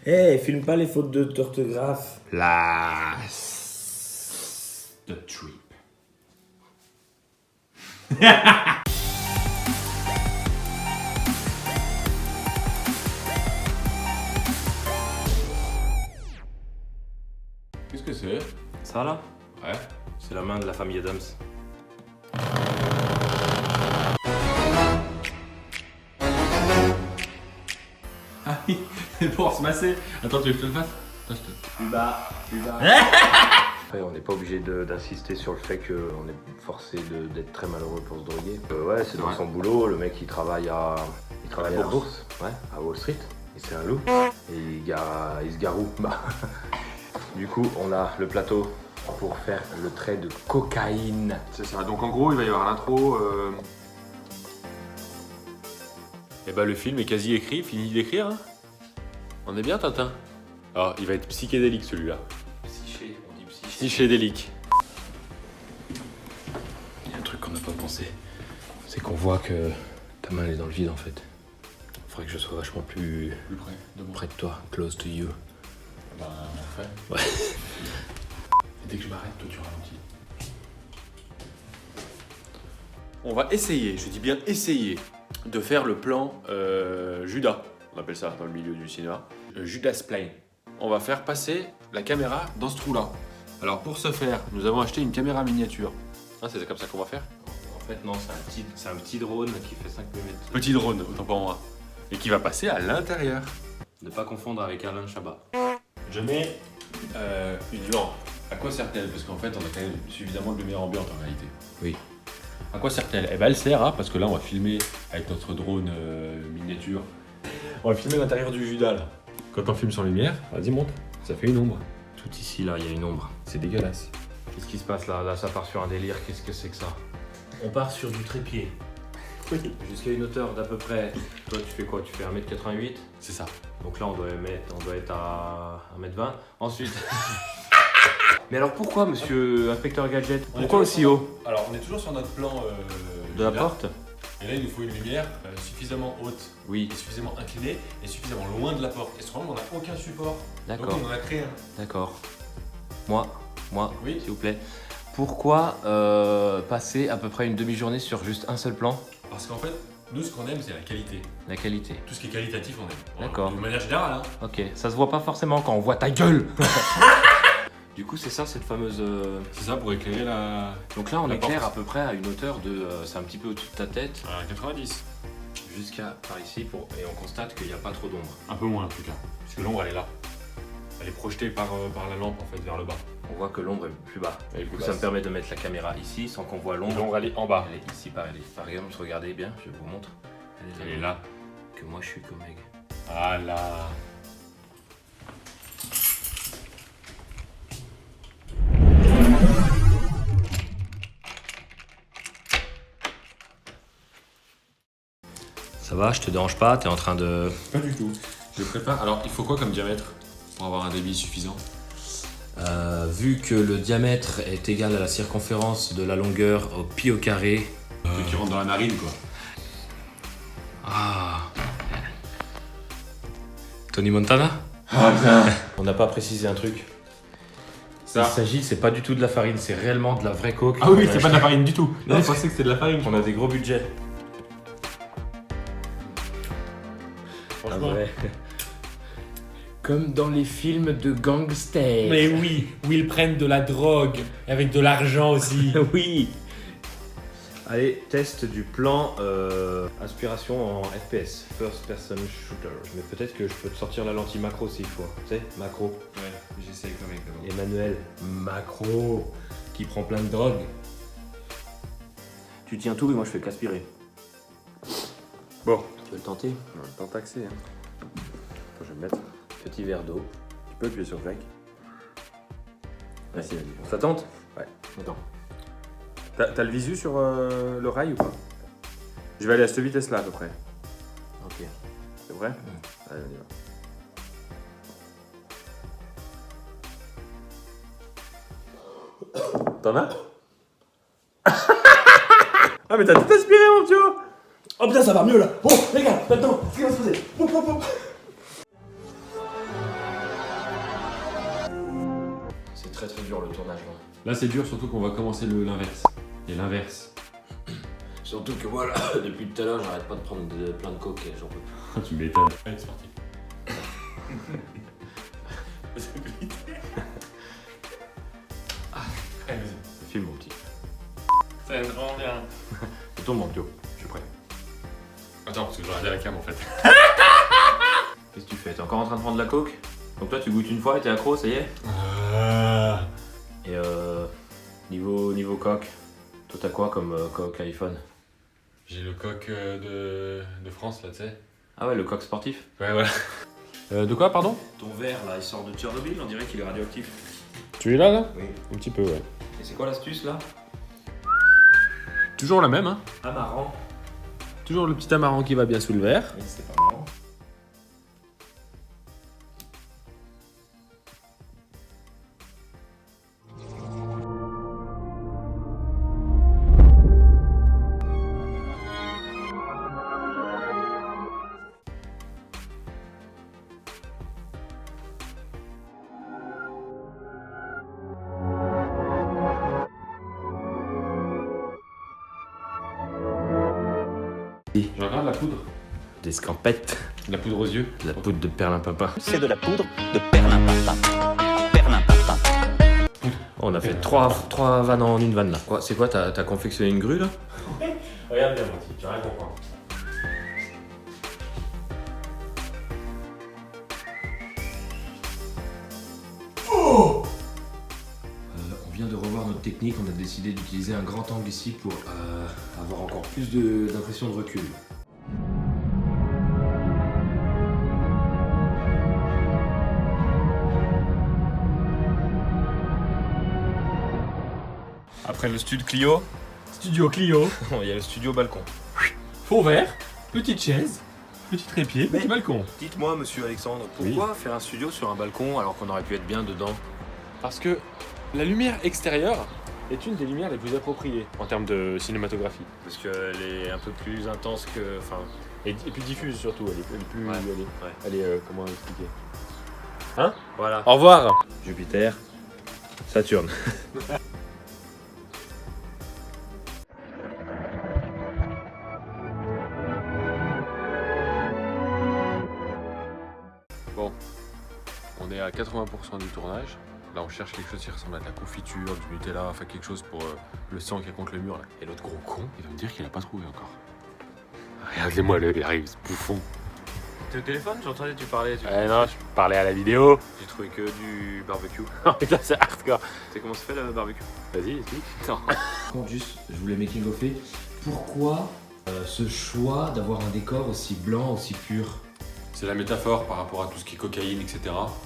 Eh, filme pas les fautes d'orthographe. The trip. Qu'est-ce que c'est? Ça là? Ouais. C'est la main de la famille Adams. Ah oui, pour se masser. Attends, tu veux que je te le fasse? Attends, Plus bas. Après, on n'est pas obligé d'insister sur le fait qu'on est forcé d'être très malheureux pour se droguer. Ouais, c'est dans Ouais. son boulot. Le mec, il travaille à la bourse. Ouais, à Wall Street. Et c'est un loup. Et il se garoue. Bah. Du coup, on a le plateau pour faire le trait de cocaïne. C'est ça. Donc en gros, il va y avoir l'intro. Et bah le film est quasi écrit, fini d'écrire. Hein. On est bien, Tintin. Alors, il va être psychédélique celui-là. Psyché, on dit psyché. Psychédélique. Il y a un truc qu'on n'a pas pensé. C'est qu'on voit que ta main elle est dans le vide en fait. Il faudrait que je sois vachement plus Plus près de moi. près de toi, close to you. Bah, on fait. Ouais. Et dès que je m'arrête, toi tu ralentis. On va essayer, je dis bien essayer, de faire le plan Judas. On appelle ça dans le milieu du cinéma. Judas Plane. On va faire passer la caméra dans ce trou-là. Alors pour ce faire, nous avons acheté une caméra miniature. Hein, c'est comme ça qu'on va faire. En fait non, c'est un petit drone qui fait 5 mm. Petit drone, autant pour moi. Et qui va passer à l'intérieur. Ne pas confondre avec Alain Chabat. Je mets une lampe. À quoi sert-elle? Parce qu'en fait, on a quand même suffisamment de lumière ambiante en réalité. Oui. À quoi sert-elle? Eh ben, elle sert à, parce que là, on va filmer avec notre drone miniature. On va filmer l'intérieur du Judas, là. Quand on filme sans lumière, vas-y, monte. Ça fait une ombre. Tout ici là, il y a une ombre. C'est dégueulasse. Qu'est-ce qui se passe là? Là ça part sur un délire, qu'est-ce que c'est que ça? On part sur du trépied. Oui. Jusqu'à une hauteur d'à peu près. Toi tu fais quoi? Tu fais 1m88. C'est ça. Donc là on doit être à 1m20. Ensuite. Mais alors pourquoi monsieur inspecteur gadget? Pourquoi aussi haut? Alors, on est toujours sur notre plan De la Judas. porte? Et là, il nous faut une lumière suffisamment haute, Oui. et suffisamment inclinée, et suffisamment loin de la porte. Et ce problème, on n'a aucun support. D'accord. Donc, on en a créé un. D'accord. Moi, Oui. s'il vous plaît. Pourquoi passer à peu près une demi-journée sur juste un seul plan? Parce qu'en fait, nous, ce qu'on aime, c'est la qualité. La qualité. Tout ce qui est qualitatif, on aime. D'accord. De manière générale, hein. Ok, ça se voit pas forcément quand on voit ta gueule. Du coup, c'est ça cette fameuse. C'est ça pour éclairer la. Donc là, on La éclaire porte. à peu près à une hauteur de. C'est un petit peu au-dessus de ta tête, À 90. jusqu'à par ici, et on constate qu'il n'y a pas trop d'ombre. Un peu moins en tout cas. Parce que l'ombre, elle est là. Elle est projetée par la lampe en fait vers le bas. On voit que l'ombre est plus bas. Elle est Du coup, plus ça me basse. permet de mettre la caméra ici sans qu'on voit l'ombre. L'ombre, elle est en bas. Elle est ici, par exemple, regardez bien, je vous montre. Elle est là. Que moi, je suis comme Meg. Voilà. Ça va, je te dérange pas, t'es en train de. Pas du tout. Je prépare. Alors, il faut quoi comme diamètre pour avoir un débit suffisant? Vu que le diamètre est égal à la circonférence de la longueur au pi au carré. Que tu rentres dans la narine, quoi. Ah. Tony Montana? Ah bien. On n'a pas précisé un truc. Ça. Il s'agit, c'est pas du tout de la farine, c'est réellement de la vraie coke. Ah oui, On a c'est pas de la farine du tout. Non, je pensais que c'était de la farine. On a des gros budgets. Franchement. Comme dans les films de gangsters. Mais oui, où ils prennent de la drogue, avec de l'argent aussi. oui. Allez, test du plan inspiration en FPS, First Person Shooter. Mais peut-être que je peux te sortir la lentille macro s'il faut. Tu sais, macro. Ouais, j'essaye quand même. Emmanuel, macro, qui prend plein de drogue. Tu tiens tout et moi je fais qu'aspirer. Bon. Tu veux le tenter? On a le temps taxé. Hein. Attends, je vais me mettre. Petit verre d'eau. Tu peux appuyer sur Jack. Merci, vas-y. Ça tente? Ouais. Attends. T'as le visu sur le rail ou pas? Je vais aller à cette vitesse-là à peu près. Ok. C'est vrai? Allez, on y va. T'en as? Ah mais t'as tout aspiré mon petit haut. Oh putain, ça va mieux là. Bon, les gars, maintenant, ce qui va se passer. dur le tournage là. Là, c'est dur, surtout qu'on va commencer l'inverse. Et l'inverse. Surtout que voilà, depuis tout à l'heure, j'arrête pas de prendre plein de coke et j'en peux plus. Tu m'étonnes. Allez, c'est parti. Allez, vas-y. Filme mon petit. Ça va être vraiment bien. C'est ton manteau, je suis prêt. Attends, parce que je regardais la cam en fait. Qu'est-ce que tu fais? T'es encore en train de prendre de la coke? Donc toi tu goûtes une fois et t'es accro, ça y est? Et niveau coque, toi t'as quoi comme coque iPhone? J'ai le coq de France là, tu sais. Ah ouais, le coque sportif? Ouais, voilà. De quoi, pardon? Ton verre là, il sort de Tchernobyl, on dirait qu'il est radioactif. Tu es là, là? Oui. Un petit peu, ouais. Et c'est quoi l'astuce là? Toujours la même, hein. Amarrant. Toujours le petit amarrant qui va bien sous le verre. Oui, c'est pas marrant. Je regarde la poudre. Des scampettes. La poudre aux yeux. De la poudre de perlimpinpin. C'est de la poudre de perlimpinpin. Perlimpinpin. On a fait trois vannes en une vanne là. Quoi, c'est quoi, t'as confectionné une grue là? Regarde bien, mon petit, tu vas rien comprendre. On vient de revoir notre technique, on a décidé d'utiliser un grand angle ici pour avoir encore plus d'impression de recul. Après le studio Clio, Studio Clio. Il y a le studio balcon. Fond vert. Petite chaise. Petit trépied. Petit balcon. Dites-moi, monsieur Alexandre, pourquoi faire un studio sur un balcon alors qu'on aurait pu être bien dedans? parce que la lumière extérieure est une des lumières les plus appropriées en termes de cinématographie. Parce qu'elle est un peu plus intense que. Enfin. Et plus diffuse surtout, elle est plus... Ouais. Elle est comment expliquer? Voilà. Au revoir. Jupiter, Saturne. Bon, on est à 80% du tournage. Là, on cherche quelque chose qui ressemble à de la confiture, du Nutella, enfin quelque chose pour le sang qui est contre le mur. Là. Et l'autre gros con, il va me dire qu'il a pas trouvé encore. Regardez-moi, il arrive, ce bouffon. T'es au téléphone? J'entendais tu parlais. Eh non, je parlais à la vidéo. J'ai trouvé que du barbecue. Oh putain, c'est hardcore. Tu sais comment se fait le barbecue? Vas-y, explique. Non. Contre, juste, je voulais making offer. Pourquoi ce choix d'avoir un décor aussi blanc, aussi pur? C'est la métaphore par rapport à tout ce qui est cocaïne, etc.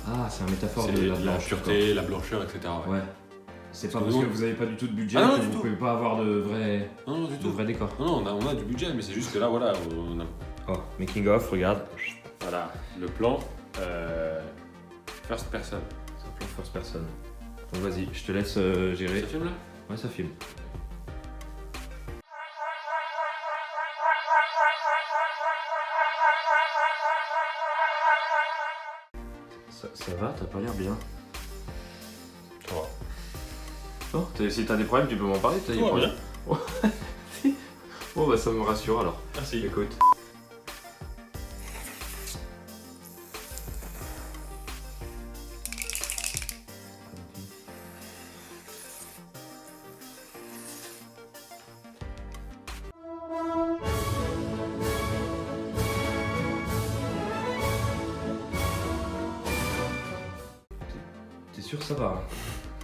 Ah, c'est un métaphore C'est de la blanche, pureté, la blancheur, etc. d'accord. Ouais. C'est pas Parce parce que que vous avez pas du tout de budget Ah non, que du vous tout. pouvez pas avoir de vrais Non, du tout. décors. Non, on a du budget, mais c'est juste que là, voilà, on a... Oh, making of, regarde. Voilà, le plan first person. C'est un plan first person. Donc vas-y, je te laisse gérer. Ça filme là? Ouais, ça filme. Ça va, t'as pas l'air bien. Ça va. Non, si t'as des problèmes, tu peux m'en parler. T'as des Tout va problèmes. Si. Bon, bah ça me rassure alors. Merci. Écoute. T'es sûr que ça va?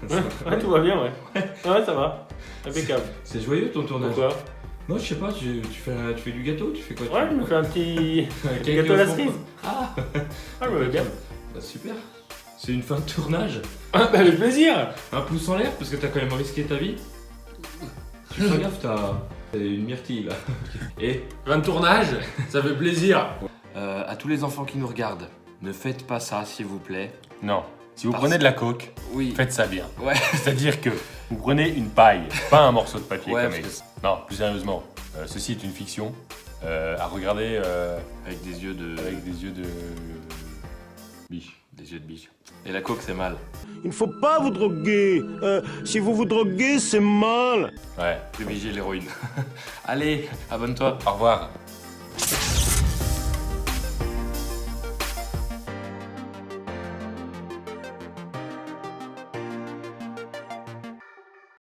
Ouais, tout va bien, ouais. Ouais, ça va. Impeccable. C'est joyeux ton tournage. Pourquoi? Non, je sais pas, tu fais du gâteau, tu fais quoi? Ouais, je me fais un petit Quel gâteau à la fond, cerise. Ah, Ah, je me vais bien. bah, super. C'est une fin de tournage. Ah, bah, avec plaisir. Un pouce en l'air parce que t'as quand même risqué ta vie. Tu fais gaffe, t'as une myrtille là. Et Fin de tournage, ça fait plaisir. à tous les enfants qui nous regardent, ne faites pas ça s'il vous plaît. Non. Si vous Parce- prenez de la coke, Oui. faites ça bien. Ouais. C'est-à-dire que vous prenez une paille, pas un morceau de papier Ouais, comme parce Ace. Non, plus sérieusement, ceci est une fiction à regarder Avec des yeux de. avec des yeux de biche. Des yeux de biche. Et la coke, c'est mal. Il ne faut pas vous droguer. Si vous vous droguez, c'est mal. Ouais, privilégier l'héroïne. Allez, abonne-toi. Au revoir.